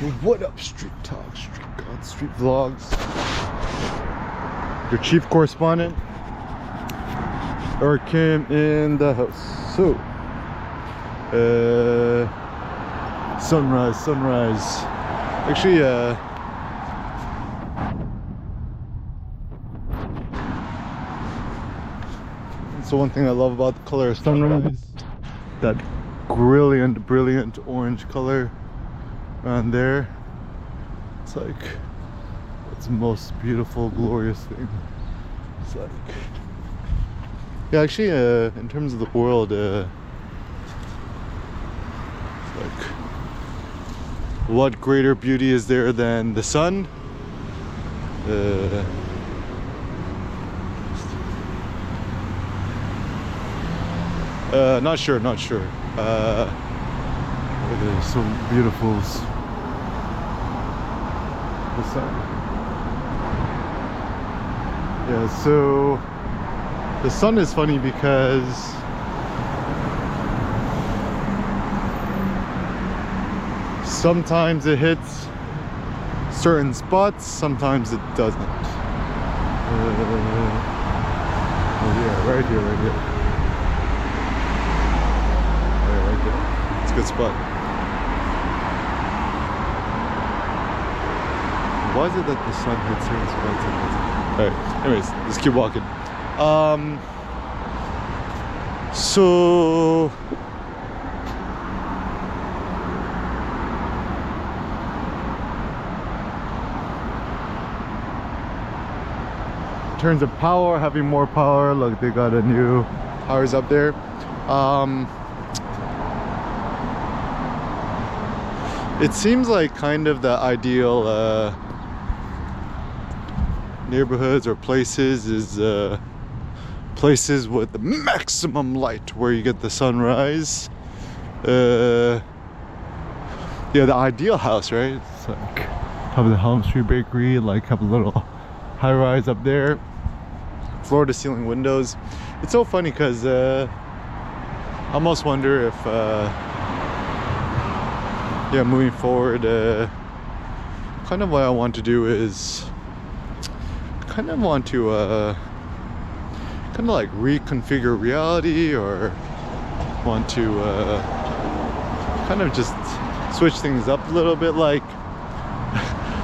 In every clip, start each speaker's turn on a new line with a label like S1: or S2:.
S1: Yo, what up, Street Talk, Street God, Street Vlogs? Your chief correspondent, Eric Kim in the house. So, sunrise. Actually, so one thing I love about the color of sunrise, that brilliant orange color around there. It's like, it's the most beautiful, glorious thing. It's like, yeah, actually, in terms of the world, it's like, what greater beauty is there than the sun? Not sure. It's so beautiful. The sun. Yeah, so the sun is funny because sometimes it hits certain spots, sometimes it doesn't. Oh yeah, right here. It's a good spot. Why is it that the sun hits certain spots and doesn't? Alright, anyways, let's keep walking. So in terms of power, having more power, look, they got a new powers up there. It seems like kind of the ideal neighborhoods or places is places with the maximum light where you get the sunrise. Yeah, the ideal house, right? It's like have the Helm Street Bakery, like have a little high rise up there, floor to ceiling windows. It's so funny because I almost wonder if yeah, moving forward, kind of what I want to do is kind of want to kind of like reconfigure reality, or want to kind of just switch things up a little bit. Like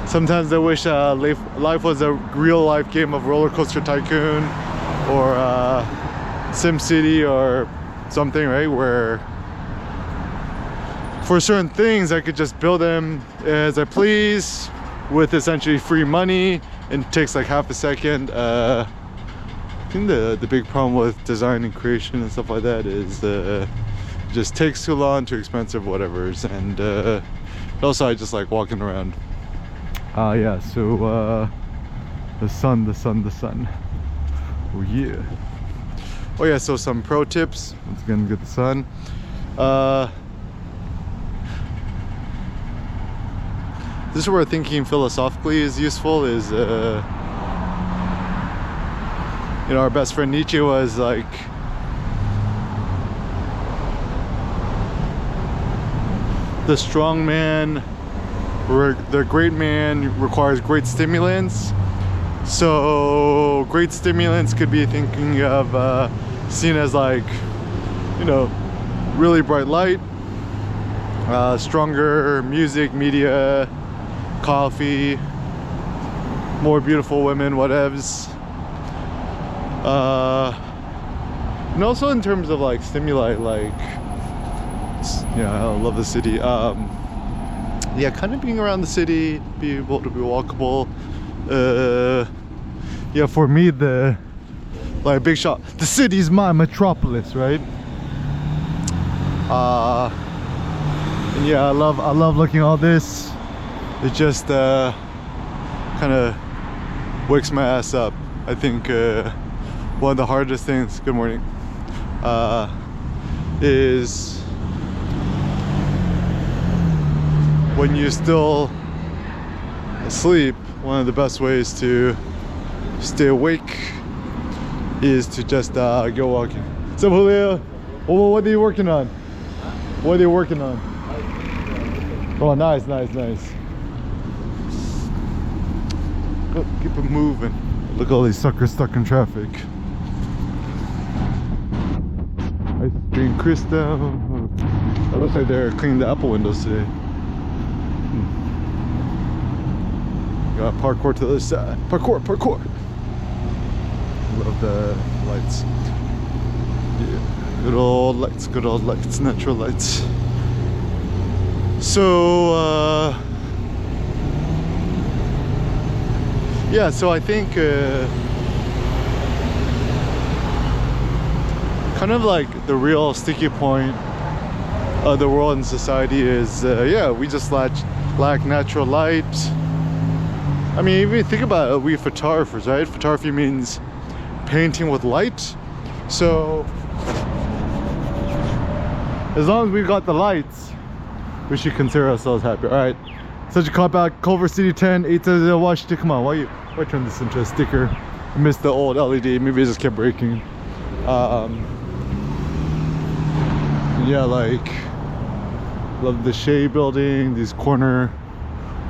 S1: sometimes I wish life was a real life game of Roller Coaster Tycoon or SimCity or something, right, where for certain things I could just build them as I please with essentially free money, and it takes like half a second. I think the big problem with design and creation and stuff like that is it just takes too long, too expensive, whatever's, and also I just like walking around. Yeah, so the sun. Oh yeah. Oh yeah, so some pro tips. Once again, get the sun. This is where thinking philosophically is useful, is you know, our best friend Nietzsche was like, the strong man, or the great man, requires great stimulants. So great stimulants could be thinking of seen as like, you know, really bright light, stronger music, media, coffee, more beautiful women, whatevs. And also in terms of like stimuli, like, yeah, I love the city. Yeah, kind of being around the city, be able to be walkable. Yeah, for me, the like big shot, the city's my metropolis, right? And yeah, I love looking at all this. It just kind of wakes my ass up. I think one of the hardest things, good morning, is when you're still asleep. One of the best ways to stay awake is to just go walking. What's up, Julio? What are you working on? What are you working on? Oh, nice. Oh, keep it moving. Look at all these suckers stuck in traffic. Ice cream crystal. It looks like they're cleaning the Apple windows today. Got parkour to the other side. Parkour, parkour. Love the lights. Yeah. Good old lights, natural lights. So, yeah, so I think kind of like the real sticky point of the world and society is, yeah, we just lack natural light. I mean, even think about it, we photographers, right? Photography means painting with light. So as long as we've got the lights, we should consider ourselves happy. All right, such a cop out. Culver City 10 830 Washington. Come on, why turn this into a sticker? I missed the old LED. Maybe it just kept breaking. Yeah, like love the Shea building, these corner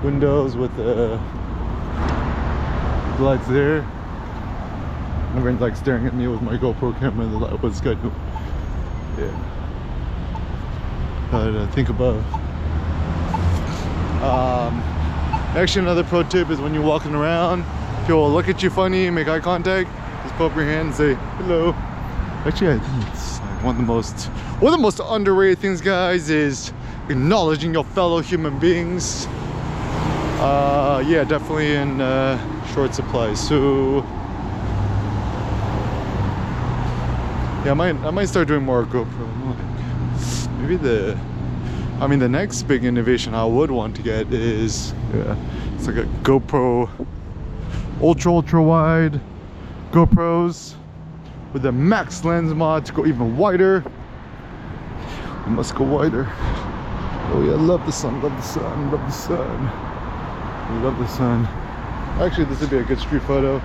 S1: windows with the lights there. Everyone's like staring at me with my GoPro camera. The light was good. Yeah. Think about. Actually, another pro tip is when you're walking around, people will look at you funny, make eye contact. Just put up your hand and say hello. Actually, I think it's like one of the most underrated things, guys, is acknowledging your fellow human beings. Yeah, definitely in short supply. So yeah, I might start doing more GoPro. Maybe the next big innovation I would want to get is, yeah, it's like a GoPro ultra wide GoPros with the max lens mod to go even wider. We must go wider. Oh yeah, love the sun, love the sun, love the sun. I love the sun. Actually, this would be a good street photo.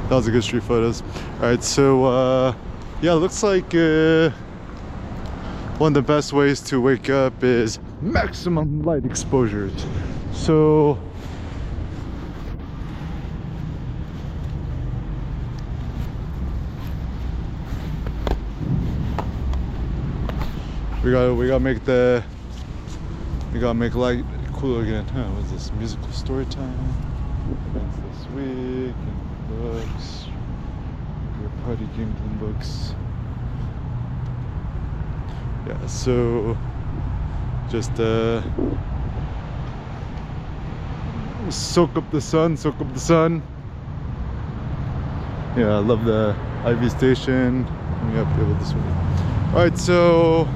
S1: That was a good street photos. All right, so yeah, looks like one of the best ways to wake up is maximum light exposures. So we gotta make light cool again. Huh, what's this? Musical story time. Events this week. Books, your party games and books. Yeah, so just soak up the sun. Yeah, I love the Ivy Station. Let me update this one. All right, so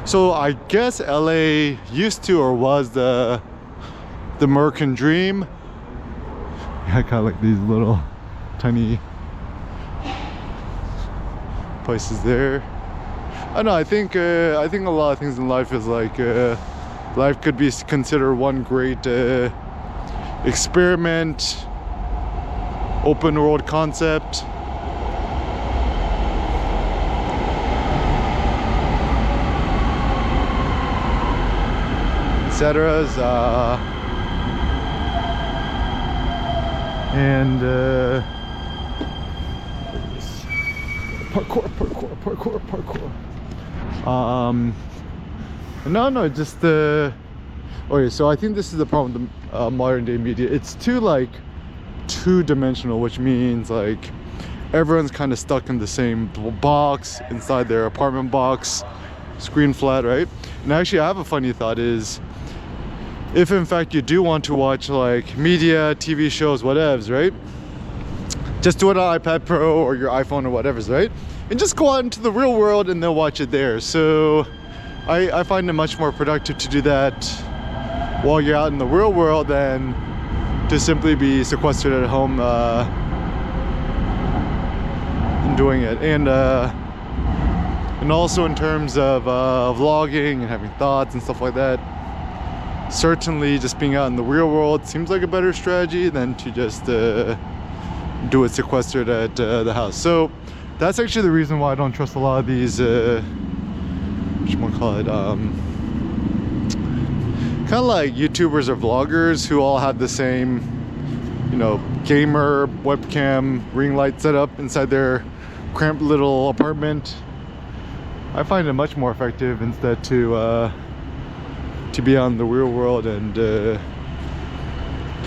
S1: so I guess LA used to or was the American dream. Yeah, I kind of like these little tiny places there. I don't know, I think a lot of things in life is like life could be considered one great experiment, open world concept. Etc. And parkour. No, just okay. So I think this is the problem with modern day media. It's too two-dimensional, which means like everyone's kind of stuck in the same box inside their apartment box, screen flat, right? And actually, I have a funny thought is, if in fact you do want to watch like media, TV shows, whatevs, right? Just do it on iPad Pro or your iPhone or whatever's, right? And just go out into the real world and they'll watch it there. So I find it much more productive to do that while you're out in the real world than to simply be sequestered at home and doing it. And also in terms of vlogging and having thoughts and stuff like that, certainly just being out in the real world seems like a better strategy than to just do it sequestered at the house. So that's actually the reason why I don't trust a lot of these whatchamacallit, kind of like YouTubers or vloggers who all have the same, you know, gamer webcam ring light setup inside their cramped little apartment. I find it much more effective instead to be out in the real world and to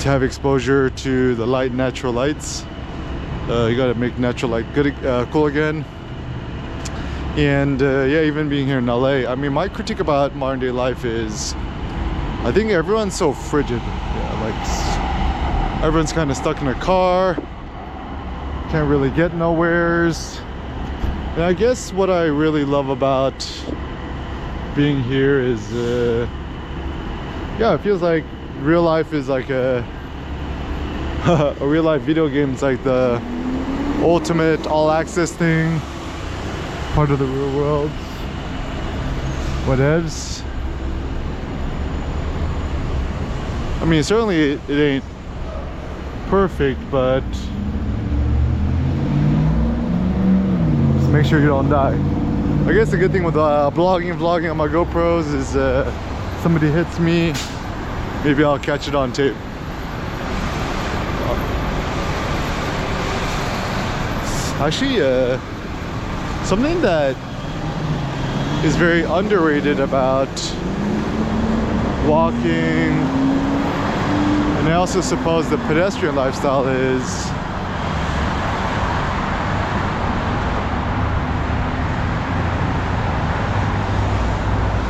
S1: have exposure to the light, natural lights. You gotta make natural light good, cool again. And yeah, even being here in LA, I mean, my critique about modern day life is I think everyone's so frigid. Yeah, like everyone's kind of stuck in a car, can't really get nowheres. And I guess what I really love about being here is yeah, it feels like real life is like a a real life video game. It's like the ultimate all access thing, part of the real world. Whatevs. I mean, certainly it ain't perfect, but just make sure you don't die. I guess the good thing with vlogging on my GoPros is somebody hits me, maybe I'll catch it on tape. Actually, something that is very underrated about walking, and I also suppose the pedestrian lifestyle, is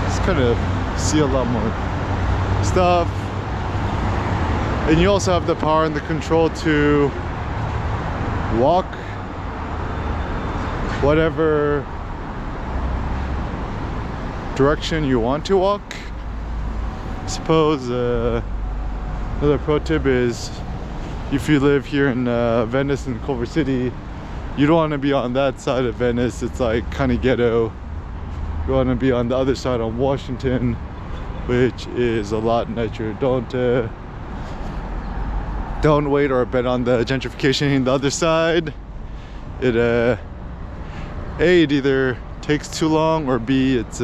S1: just kind of see a lot more stuff, and you also have the power and the control to walk whatever direction you want to walk. I suppose another pro tip is if you live here in Venice and Culver City, you don't want to be on that side of Venice. It's like kind of ghetto. You want to be on the other side on Washington, which is a lot nicer. Don't wait or bet on the gentrification in the other side. It A, it either takes too long, or B, it's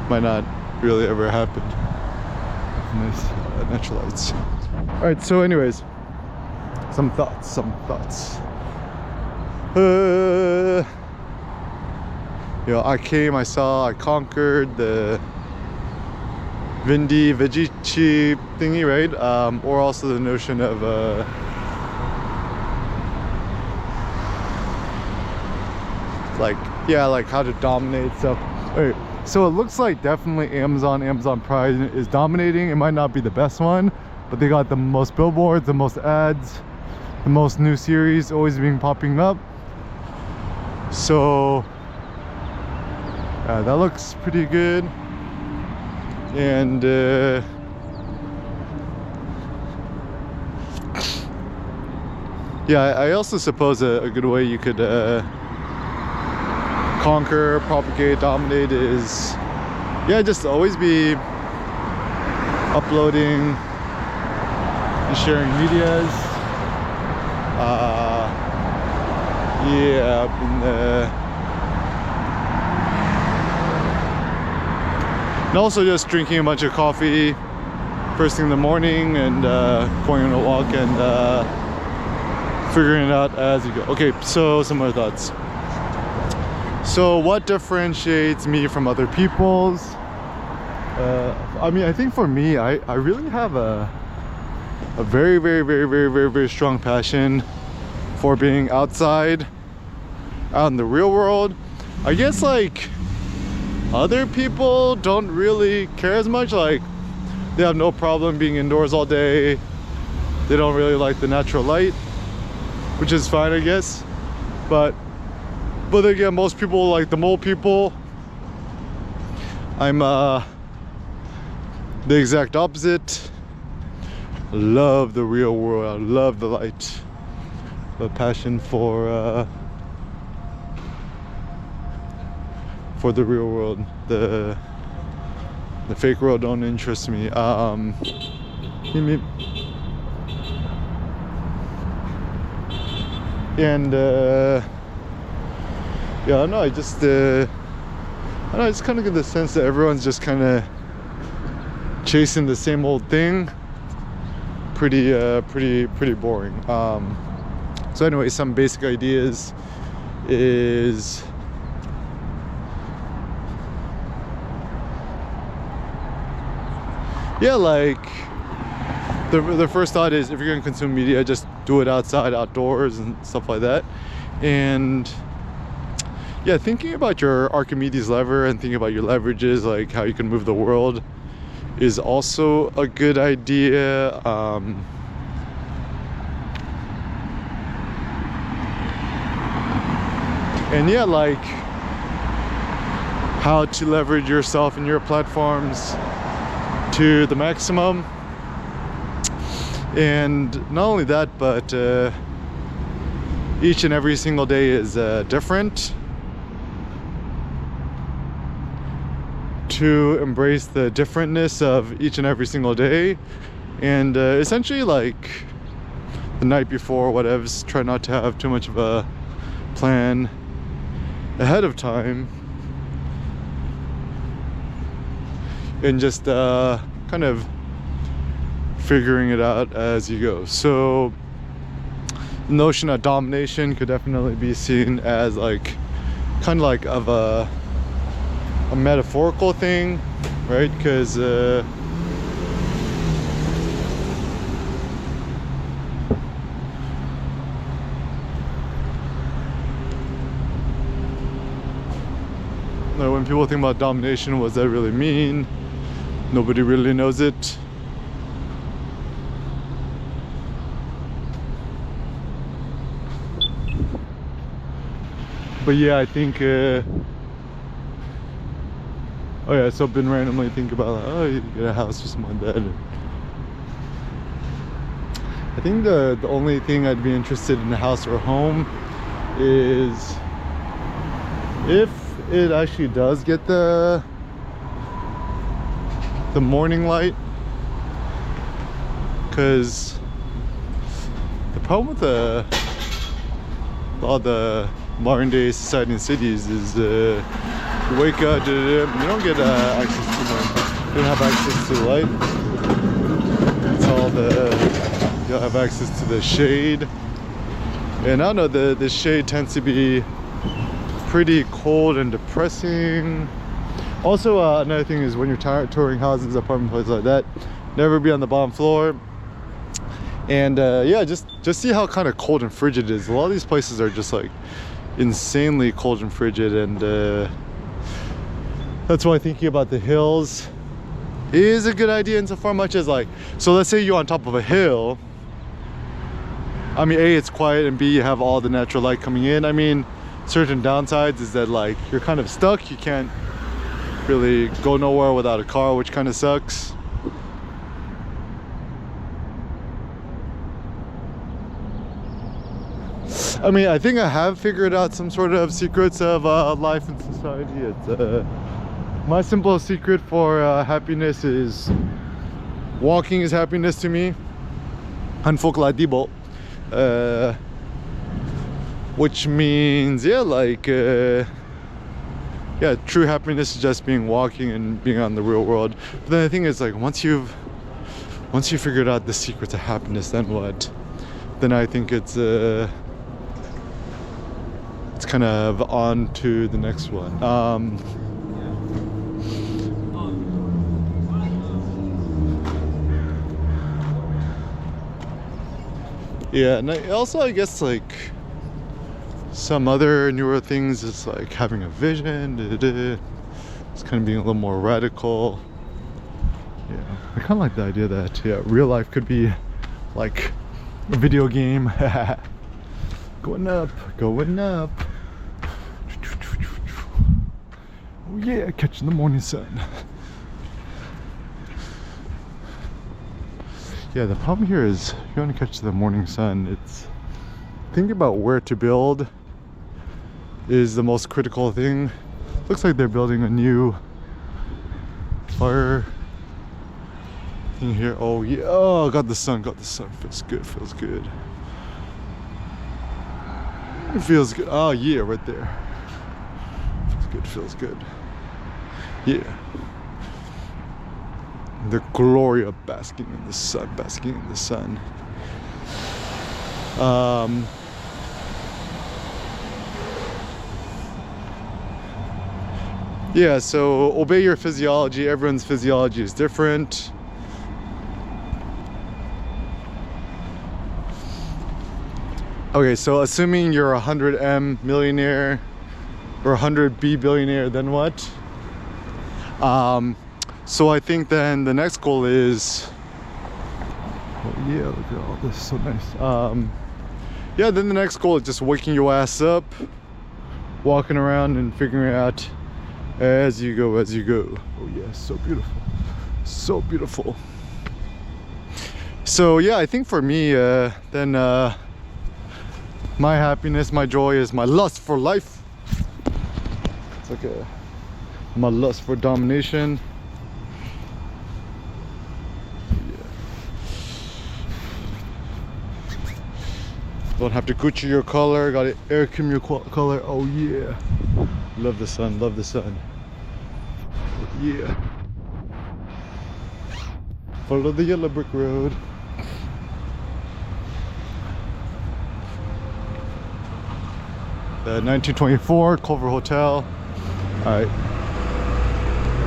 S1: might not really ever happen. Nice natural lights. All right, so anyways, some thoughts. You know, I saw, I conquered the Vindi Vici thingy, right? Or also the notion of like how to dominate stuff. Wait, so it looks like definitely Amazon Prime is dominating. It might not be the best one, but they got the most billboards, the most ads, the most new series always being popping up. So that looks pretty good. And yeah, I also suppose a good way you could conquer, propagate, dominate is, yeah, just always be uploading and sharing medias. Yeah, and also just drinking a bunch of coffee first thing in the morning and going on a walk and figuring it out as you go. Okay, so some other thoughts. So what differentiates me from other people's? I mean, I think for me, I really have a very strong passion for being outside, out in the real world. I guess like other people don't really care as much. Like they have no problem being indoors all day. They don't really like the natural light, which is fine, I guess. But But again, most people, like the mole people, I'm the exact opposite. Love the real world. I love the light. The passion for the real world. The fake world don't interest me. And yeah, no, I just kind of get the sense that everyone's just kind of chasing the same old thing. Pretty boring. So anyway, some basic ideas is yeah, like the first thought is, if you're gonna consume media, just do it outside, outdoors and stuff like that. And yeah, thinking about your Archimedes lever and thinking about your leverages, like how you can move the world, is also a good idea. And yeah, like how to leverage yourself and your platforms to the maximum. And not only that, but each and every single day is different. To embrace the differentness of each and every single day, and essentially, like the night before, whatevs, try not to have too much of a plan ahead of time, and just kind of figuring it out as you go. So the notion of domination could definitely be seen as like kind of like of a metaphorical thing, right? Because when people think about domination, what does that really mean? Nobody really knows it. But yeah, I think oh yeah, so I've been randomly thinking about like, oh, you get a house or something like that. I think the only thing I'd be interested in a house or a home is if it actually does get the morning light, because the problem with all the modern day society and cities is you wake up, you don't get access to you don't have access to the light. It's all you'll have access to the shade, and I don't know, the shade tends to be pretty cold and depressing. Also, another thing is when you're touring houses, apartment places like that, never be on the bottom floor. And yeah, just see how kind of cold and frigid it is. A lot of these places are just like insanely cold and frigid, and that's why thinking about the hills is a good idea insofar much as, like, so let's say you're on top of a hill. I mean, A, it's quiet, and B, you have all the natural light coming in. I mean, certain downsides is that like you're kind of stuck. You can't really go nowhere without a car, which kind of sucks. I mean, I think I have figured out some sort of secrets of life and society. It's my simple secret for happiness is walking is happiness to me. Hanfokladibo. Which means, yeah, like yeah, true happiness is just being walking and being on the real world. But then the thing is, like, once you figured out the secret to happiness, then what? Then I think it's kind of on to the next one. Yeah, and also I guess like some other newer things is like having a vision. It's kind of being a little more radical. Yeah, I kind of like the idea that, yeah, real life could be like a video game. Going up. Oh yeah, catching the morning sun. Yeah, the problem here is you want to catch the morning sun. It's thinking about where to build is the most critical thing. Looks like they're building a new fire thing here. Oh yeah, oh, got the sun, feels good, feels good. It feels good. Oh yeah, right there. Feels good. Yeah. The glory of basking in the sun, yeah, so obey your physiology. Everyone's physiology is different. Okay, so assuming you're a 100M millionaire or 100B billionaire, then what? So I think then the next goal is, oh yeah, look at all this, so nice. Yeah, then the next goal is just waking your ass up, walking around and figuring out as you go. Oh yeah, so beautiful, so beautiful. So yeah, I think for me, then my happiness, my joy is my lust for life. It's like my lust for domination. Yeah. Don't have to Gucci your color, got it air cum your color. Oh yeah. Love the sun, love the sun. Yeah. Follow the yellow brick road. The 1924 Culver Hotel. Alright.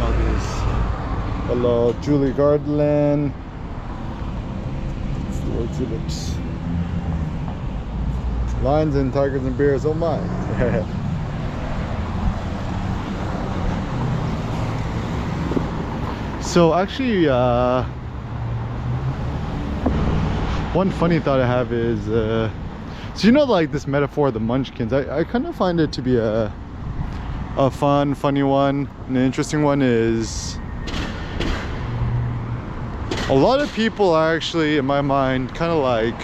S1: All these. Hello, Julie Garland. That's the way it looks. Lions and tigers and bears, oh my. So actually, one funny thought I have is, so you know, like this metaphor of the munchkins, I kind of find it to be a funny one, and an interesting one is a lot of people are actually, in my mind, kind of like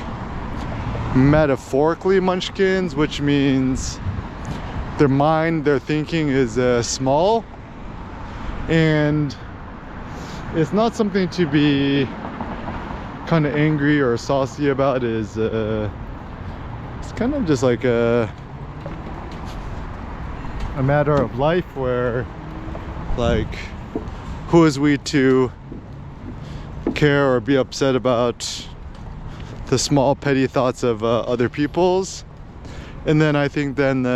S1: metaphorically munchkins, which means their mind, their thinking is small, and it's not something to be kind of angry or saucy about. Is it's kind of just like a matter of life where, like, who is we to care or be upset about the small petty thoughts of other people's. And then I think then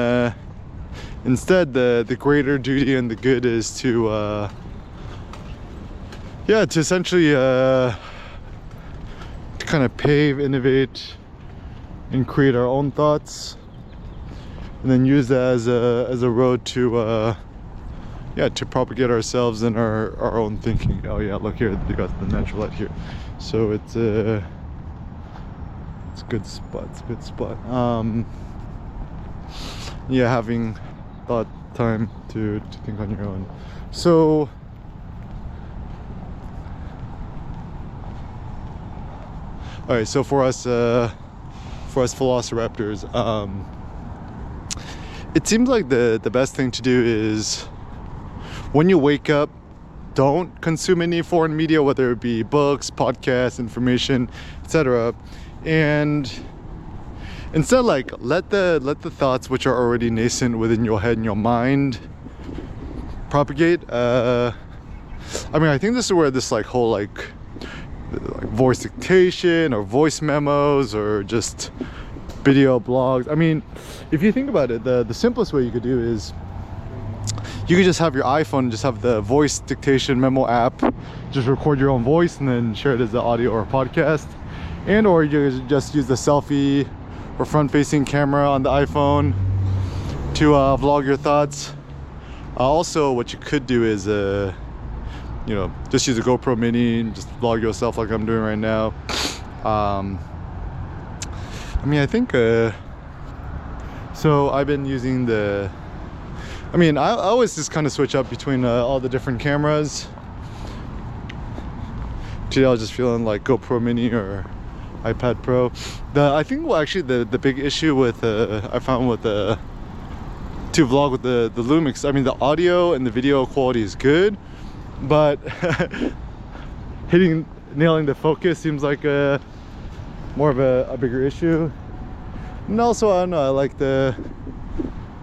S1: instead the greater duty and the good is to yeah, to essentially to kind of pave, innovate, and create our own thoughts, and then use that as a road to yeah, to propagate ourselves and our own thinking. Oh yeah, look here, they got the natural light here, so it's a good spot. It's a good spot. Yeah, having thought time to think on your own. So all right, so for us velociraptors, it seems like the best thing to do is, when you wake up, don't consume any foreign media, whether it be books, podcasts, information, etc. And instead, like, let the thoughts which are already nascent within your head and your mind propagate. I mean, I think this is where this like whole like voice dictation or voice memos or just video blogs. I mean, if you think about it, the simplest way you could do is you could just have your iPhone and just have the voice dictation memo app, just record your own voice and then share it as an audio or a podcast. And or you just use the selfie or front-facing camera on the iPhone to vlog your thoughts. Also, what you could do is you know, just use a GoPro Mini and just vlog yourself like I'm doing right now. I mean, I think so I've been using the I mean, I always just kind of switch up between all the different cameras. Today I was just feeling like GoPro Mini or iPad Pro. I think well, actually the big issue with I found with to vlog with the Lumix, I mean the audio and the video quality is good, but nailing the focus seems like more of a bigger issue. And also, I don't know, I like the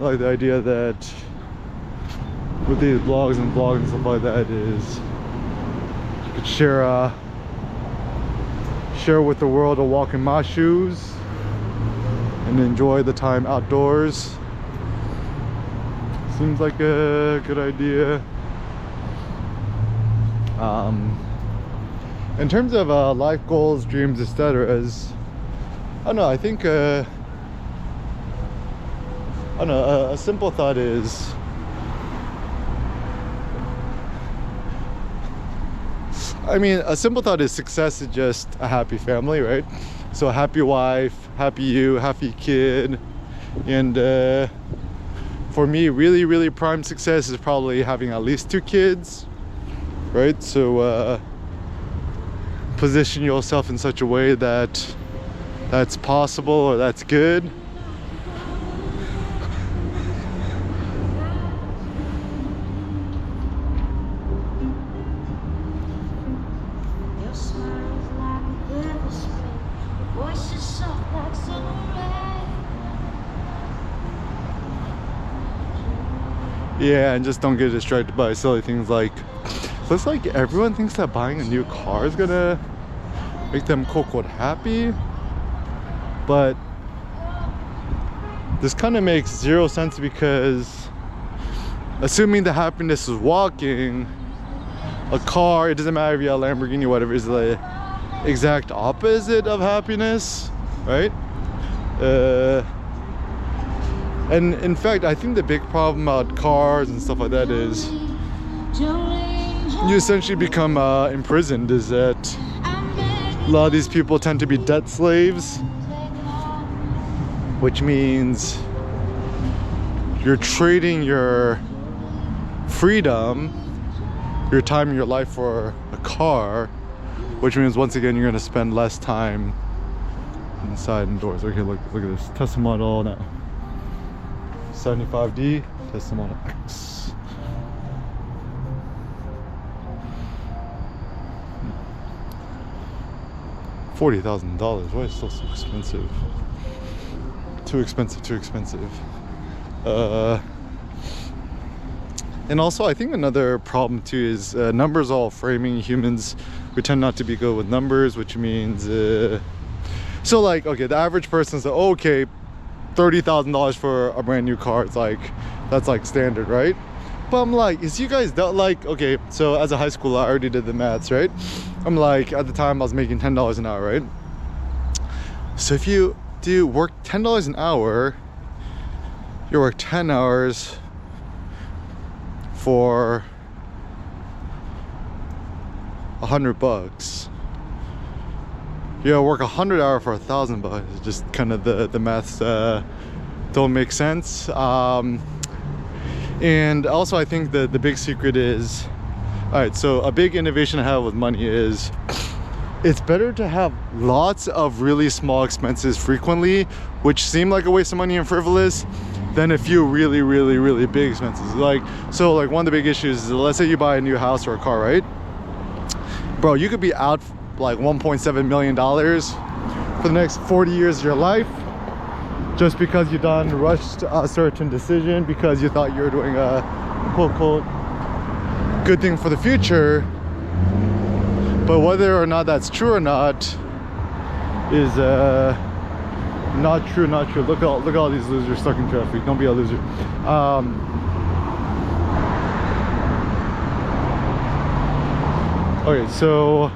S1: idea that with these vlogs and stuff like that is you could share with the world, a walk in my shoes and enjoy the time outdoors. Seems like a good idea. In terms of life goals, dreams, etc., I don't know, I think a simple thought is success is just a happy family, right? So a happy wife, happy you, happy kid. And for me, really, really prime success is probably having at least 2 kids, right? So position yourself in such a way that that's possible or that's good.
S2: Your smile is like a river spring, voice is soft like summer rain.
S1: Yeah, and just don't get distracted by silly things like, looks like everyone thinks that buying a new car is gonna make them quote happy, but this kind of makes zero sense, because assuming the happiness is walking, a car, it doesn't matter if you have a Lamborghini or whatever, is the exact opposite of happiness, right? And in fact, I think the big problem about cars and stuff like that is you essentially become imprisoned. Is that a lot of these people tend to be debt slaves, which means you're trading your freedom, your time in your life for a car, which means once again you're going to spend less time inside indoors. Okay, look at this Tesla Model now. 75D Tesla Model X. $40,000. Why is it so expensive? Too expensive. And also, I think another problem too is numbers all framing. Humans, we tend not to be good with numbers, which means so like, okay, the average person's like, oh, okay, $30,000 for a brand new car. It's like, that's like standard, right? But I'm like, is you guys like, okay, so as a high schooler, I already did the maths, right? I'm like, at the time I was making $10 an hour, right? So if you do work $10 an hour, you work 10 hours for $100. You work 100 hours for $1,000. It's just kind of the maths don't make sense. And also, I think the big secret is, all right, so a big innovation I have with money is it's better to have lots of really small expenses frequently, which seem like a waste of money and frivolous, than a few really, really, really big expenses. Like, so like one of the big issues is, let's say you buy a new house or a car, right? Bro, you could be out like $1.7 million for the next 40 years of your life just because you rushed a certain decision because you thought you were doing a quote good thing for the future. But whether or not that's true or not is not true. Look at all these losers stuck in traffic. Don't be a loser. Okay, so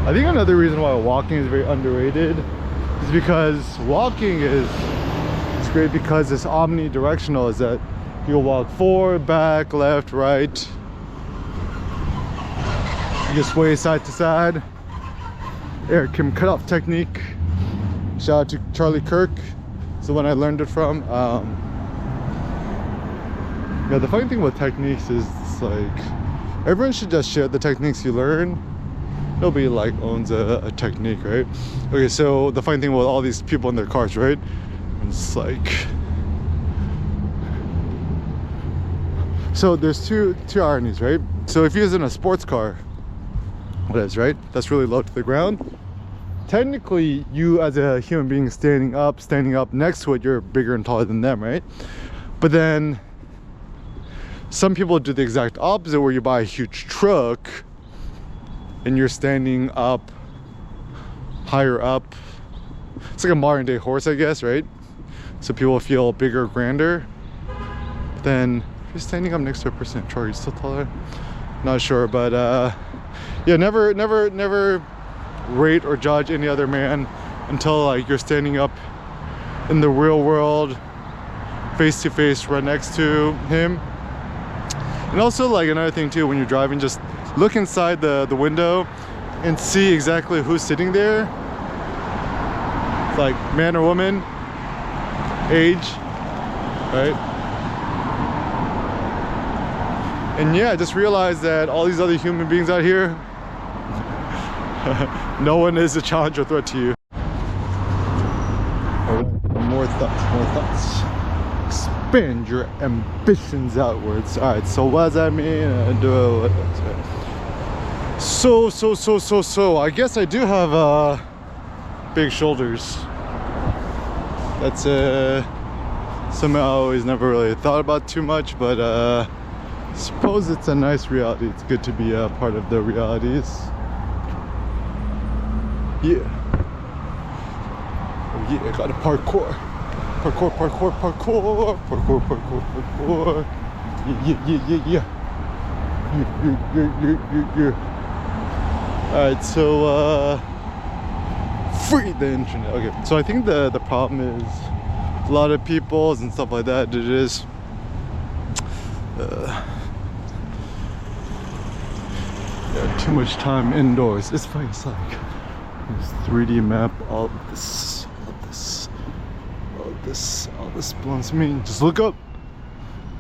S1: I think another reason why walking is very underrated is because walking is great because it's omnidirectional. Is that you'll walk forward, back, left, right. You just sway side to side. Eric Kim cutoff technique. Shout out to Charlie Kirk. It's the one I learned it from. Yeah, the funny thing with techniques is it's like everyone should just share the techniques you learn. Nobody like owns a technique, right? Okay, so the funny thing with all these people in their cars, right? It's like, so there's two ironies, right? So if you're using a sports car, what is, right? That's really low to the ground. Technically, you as a human being standing up next to it, you're bigger and taller than them, right? But then some people do the exact opposite, where you buy a huge truck and you're standing up higher up. It's like a modern day horse, I guess, right? So people feel bigger, grander. But then if you're standing up next to a person in a truck, you're still taller. Not sure, but yeah, never rate or judge any other man until like you're standing up in the real world, face to face, right next to him. And also, like, another thing too, when you're driving, just look inside the window and see exactly who's sitting there. It's like man or woman, age, right? And yeah, just realize that all these other human beings out here, no one is a challenge or threat to you. More thoughts. Expand your ambitions outwards. All right, so what does that mean? So I guess I do have big shoulders. That's something I always never really thought about too much, but suppose it's a nice reality. It's good to be a part of the realities. Yeah. Oh yeah, I got a parkour. Parkour. Yeah. Alright, so free the internet. Okay, so I think the problem is a lot of people and stuff like that, it is yeah, too much time indoors. It's funny, it's like this 3D map, all this belongs to me. Just look up.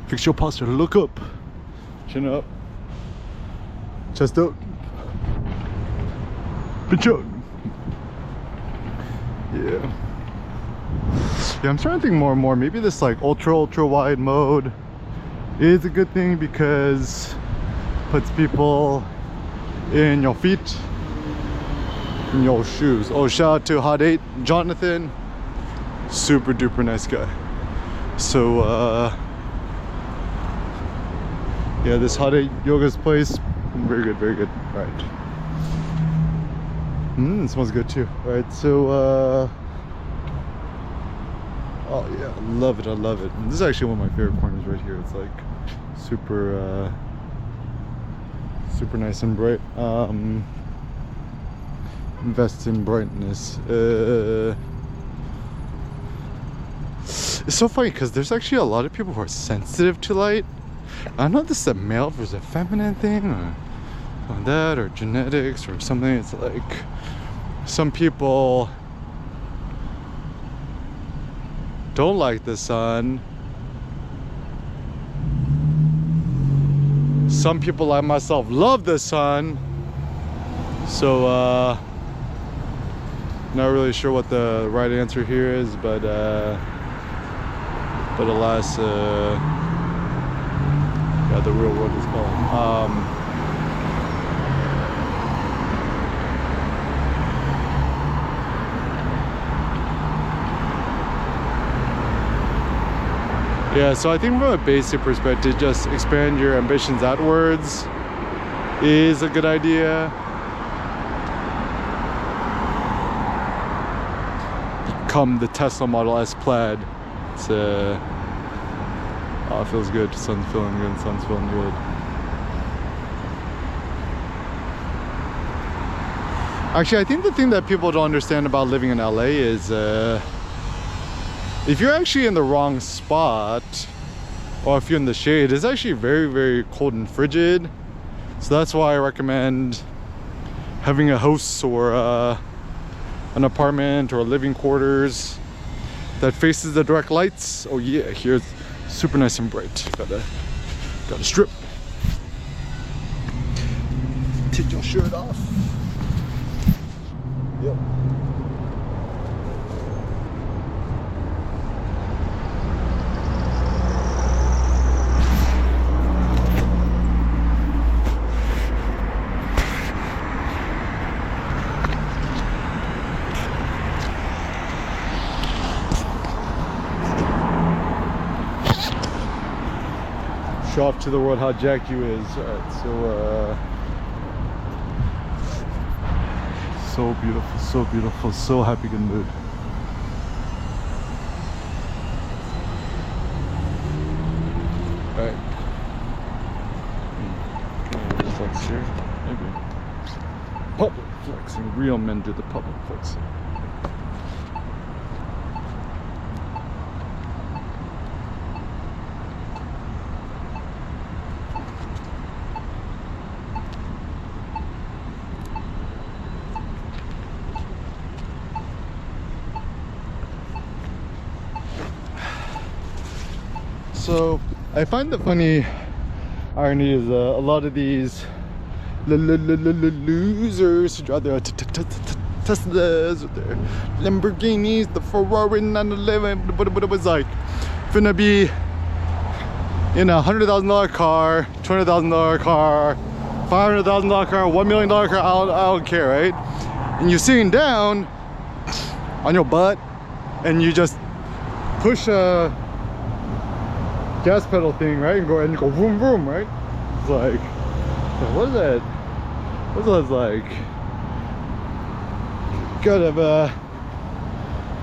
S1: Fix your posture. Look up. Chin up. Chest out. Pitch out. Yeah. Yeah, I'm starting to think more and more. Maybe this like ultra wide mode is a good thing because it puts people in your feet, in your shoes. Oh, shout out to Hot 8 Jonathan. Super duper nice guy. So yeah, this Hot 8 Yoga's place, very good. All right. It smells good too. All right, so oh yeah, I love it. And this is actually one of my favorite corners right here. It's like super nice and bright. Invest in brightness. It's so funny because there's actually a lot of people who are sensitive to light. I don't know if this is a male versus a feminine thing or that or genetics or something. It's like some people don't like the sun. Some people like myself love the sun. So not really sure what the right answer here is, but alas, yeah, the real world is calling. Yeah, so I think from a basic perspective, just expand your ambitions outwards is a good idea. Become the Tesla Model S Plaid. It's oh, it feels good. Sun's feeling good. Sun's feeling good. Actually, I think the thing that people don't understand about living in LA is if you're actually in the wrong spot, or if you're in the shade, it's actually very cold and frigid. So that's why I recommend having a house or an apartment or living quarters that faces the direct lights. Oh yeah, here's super nice and bright. Got a Gotta strip. Take your shirt off. Yep. Show off to the world how jacked you is. Alright, so beautiful, so happy, good mood. Alright. Flex here, maybe. Public flexing, real men do the public flexing. So I find the funny irony is a lot of these losers who drive their Teslas with their Lamborghinis, the Ferrari 911, but it was like finna be in a $100,000 car, $200,000 car, $500,000 car, $1 million car. I don't care, right? And you're sitting down on your butt and you just push a gas pedal thing, right? And you go vroom vroom, right? It's like, what is that? What's that like? Kind of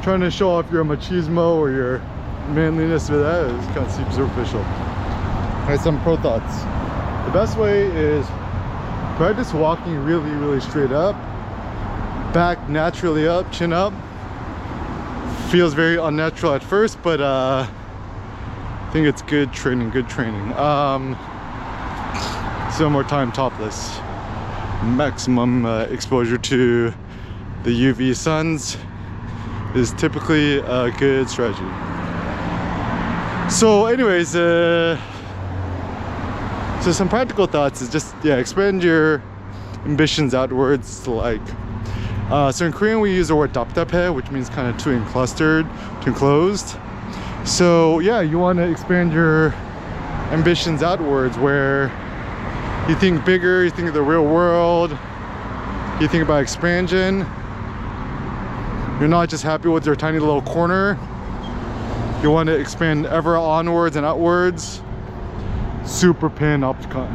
S1: trying to show off your machismo or your manliness with that is kind of superficial. Alright, some pro thoughts. The best way is practice walking really straight up, back naturally up, chin up. Feels very unnatural at first, but I think it's good training, some more time topless. Maximum exposure to the UV suns is typically a good strategy. So anyways, so some practical thoughts is just, yeah, expand your ambitions outwards to like, so in Korean we use the word 답답해, which means kind of too enclustered, too enclosed. So yeah, you want to expand your ambitions outwards where you think bigger, you think of the real world, you think about expansion. You're not just happy with your tiny little corner. You want to expand ever onwards and outwards. Super panopticon.